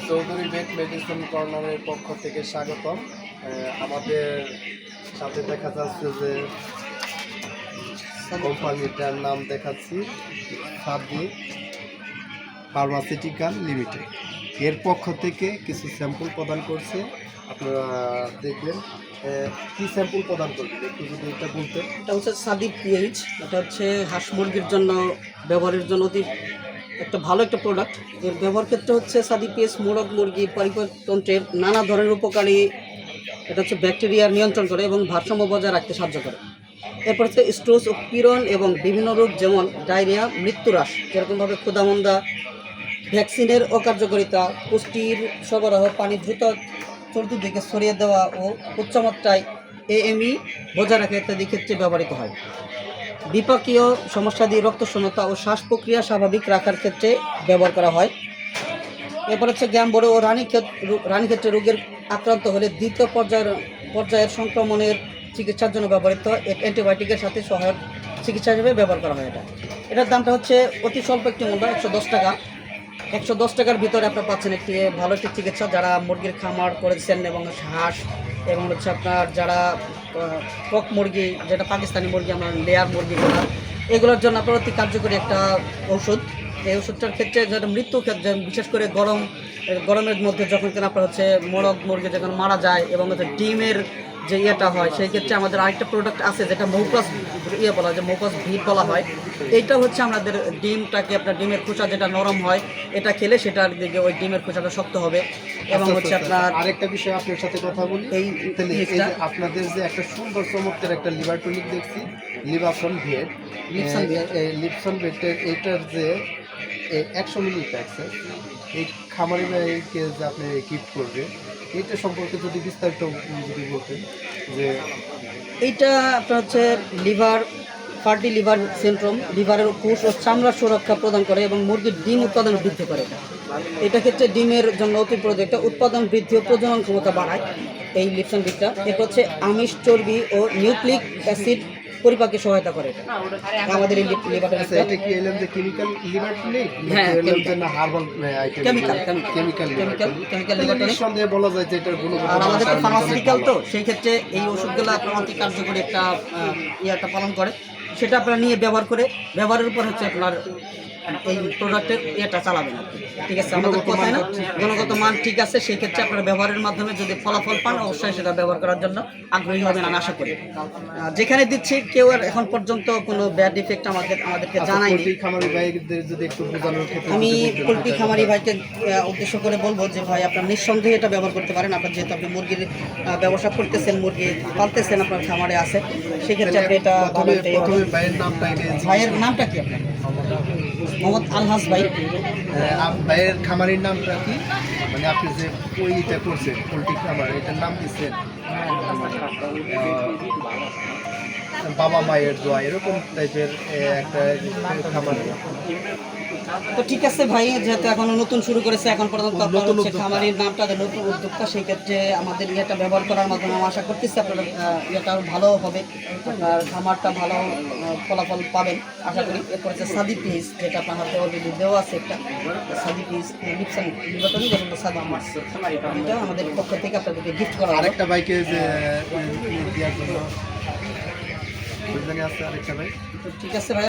চৌধুরী ভেট medicine কর্নারের পক্ষ থেকে স্বাগতম। আমাদের সাথে দেখা যাচ্ছে যে কোম্পানিটার নাম দেখাচ্ছি, সাদি ফার্মাসিউটিক্যাল লিমিটেড। এর পক্ষ থেকে কিছু স্যাম্পল প্রদান করছে, আপনারা দেখবেন। কি স্যাম্পল প্রদান করবেন একটু যদি এটা বলতেন। এটা হচ্ছে সাদি পিএইচ। এটা হচ্ছে হাঁস মুরগির জন্য ব্যবহারের জন্য অতি একটা ভালো একটা প্রোডাক্ট। এর ব্যবহার ক্ষেত্রে হচ্ছে সাদি পিএইচ মোরগ মুরগি পরিপাকতন্ত্রের নানা ধরনের উপকারী, এটা হচ্ছে ব্যাকটেরিয়া নিয়ন্ত্রণ করে এবং ভারসাম্য বজায় রাখতে সাহায্য করে। এরপর হচ্ছে স্ট্রোস ও পীড়ন এবং বিভিন্ন রোগ যেমন ডায়রিয়া, মৃত্যুহ্রাস, যেরকমভাবে ক্ষুধামন্দা, ভ্যাকসিনের অকার্যকারিতা, পুষ্টির সরবরাহ, পানি দ্রুত চতুর্দিকে ছড়িয়ে দেওয়া ও উচ্চমাত্রায় এএমই বজায় রাখা ইত্যাদি ক্ষেত্রে ব্যবহৃত হয়। বিপাকীয় সমস্যাদি, রক্তশূন্যতা ও শ্বাস প্রক্রিয়া স্বাভাবিক রাখার ক্ষেত্রে ব্যবহার করা হয়। এরপর হচ্ছে গ্যাম্বরো ও রানীক্ষেত্রে রোগের আক্রান্ত হলে দ্বিতীয় পর্যায়ের সংক্রমণের চিকিৎসার জন্য ব্যবহৃত অ্যান্টিবায়োটিকের সাথে সহায়ক চিকিৎসা হিসেবে ব্যবহার করা হয়। এটার দামটা হচ্ছে অতি স্বল্প একটি মূল্য, 110 টাকা। 110 টাকার ভিতরে আপনার পাচ্ছেন একটি ভালো একটি চিকিৎসা। যারা মুরগির খামার করেছেন এবং হাঁস এবং হচ্ছে আপনার যারা কক মুরগি, যেটা পাকিস্তানি মুরগি, আমরা লেয়ার মুরগি বলা, এগুলোর জন্য আপনার অতি কার্যকরী একটা ঔষধ। এই ওষুধটার ক্ষেত্রে যেটা মৃত্যু ক্ষেত্রে, বিশেষ করে গরমের মধ্যে যখন কিনা আপনার হচ্ছে মোরগ মুরগি যখন মারা যায় এবং হচ্ছে ডিমের যে ইয়েটা হয়, সেই ক্ষেত্রে আমাদের আরেকটা প্রোডাক্ট আছে যেটা মৌকাস বলা হয়, যে মৌকাস ভিট বলা হয়। এইটা হচ্ছে আমাদের ডিমটাকে, আপনার ডিমের খোসা যেটা নরম হয়, এটা খেলে সেটার দিকে ওই ডিমের খোসাটা শক্ত হবে। এবং হচ্ছে আপনার আরেকটা বিষয় আপনার সাথে কথা বলি, এই আপনাদের যে একটা সুন্দর চমৎকার একটা লিভার টনিক দেখছি, লিভারসন ভেট, লিপসন ভেটের এইটার যে 100 মিলি প্যাকস, এই খামারি ভাইকে যে আপনি গিফট করবে, এইটা সম্পর্কে যদি বিস্তারিত যদি বলতেন। যে এইটা আপনার হচ্ছে ফ্যাটি লিভার সিনড্রোম, লিভারের কোষ ও চামড়ার সুরক্ষা প্রদান করে এবং মুরগির ডিম উৎপাদন বৃদ্ধি করে। এটা ক্ষেত্রে ডিমের জন্য অতি প্রয়োজনীয়, একটা উৎপাদন বৃদ্ধি ও প্রজনন ক্ষমতা বাড়ায় এই লিপসন বিটটা। এরপর হচ্ছে আমিষ, চর্বি ও নিউক্লিক অ্যাসিড পরিপাকে সহায়তা করে আমাদের এই লিভারটা। এটা কি এলএম যে কেমিক্যাল লিভার টনিক, হ্যাঁ না herbal item? Chemical liver tonic সন্দেহে বলা যায় যে এটার গুণগত। আর আমাদের তো ফার্মাসিউটিক্যাল, তো সেই ক্ষেত্রে এই ওষুধগুলো আপনার অতি কার্যকরী একটা ইয়েটা পালন করে। সেটা আপনারা নিয়ে ব্যবহারের উপর হচ্ছে আপনার এই প্রোডাক্টের ইয়েটা চালাবেন আর কি। ঠিক আছে, আমাদের কথায় না, গুণগত মান ঠিক আছে। সেই ক্ষেত্রে আপনার ব্যবহারের মাধ্যমে যদি ফলাফল পান, অবশ্যই সেটা ব্যবহার করার জন্য আগ্রহী হবেন আমি আশা করি। যেখানে দিচ্ছি কেউ আর এখন পর্যন্ত কোনো ব্যাড ইফেক্ট আমাদেরকে জানায়নি। আমি পোলট্রি খামারি ভাইকে উদ্দেশ্য করে বলবো যে ভাই, আপনার নিঃসন্দেহে এটা ব্যবহার করতে পারেন। আপনার যেহেতু আপনি মুরগির ব্যবসা করতেছেন, মুরগি পালতেছেন, আপনার খামারে আছে, সেক্ষেত্রে আপনি এটা ভাইয়ের নামটা কি? আপনার মোহাম্মদ আলহাস ভাই। ভাইয়ের খামারের নামটা কি? মানে আপনি যে ওইটা করছেন পোলট্রি খামার, এটার নাম দিচ্ছেন বাবা মায়ের দোয়া, এরকম টাইপের একটা খামার। তো ঠিক আছে ভাই, যেহেতু এখনো নতুন শুরু করেছে, এখন পর্যন্ত আপনার খামারের নামটা নতুন উদ্যোক্তা, সেই ক্ষেত্রে আমাদের ইয়েটা ব্যবহার করার মাধ্যমে আমি আশা করতেছি আপনার ইয়েটা ভালো হবে, আপনার খামারটা ভালো ফলাফল পাবেন আশা করি। এরপর হচ্ছে সাদি পিস, যেটা আপনার হাতে অলরেডি দেওয়া আছে, একটা সাদি পিস লিপসন লিভারটনি এবং সাদি মাছ, এটা আমাদের পক্ষ থেকে আপনাদেরকে গিফট করা। আরেকটা বাইকে যে দেওয়ার জন্য আছে আরেকটা ভাই। ঠিক আছে ভাই।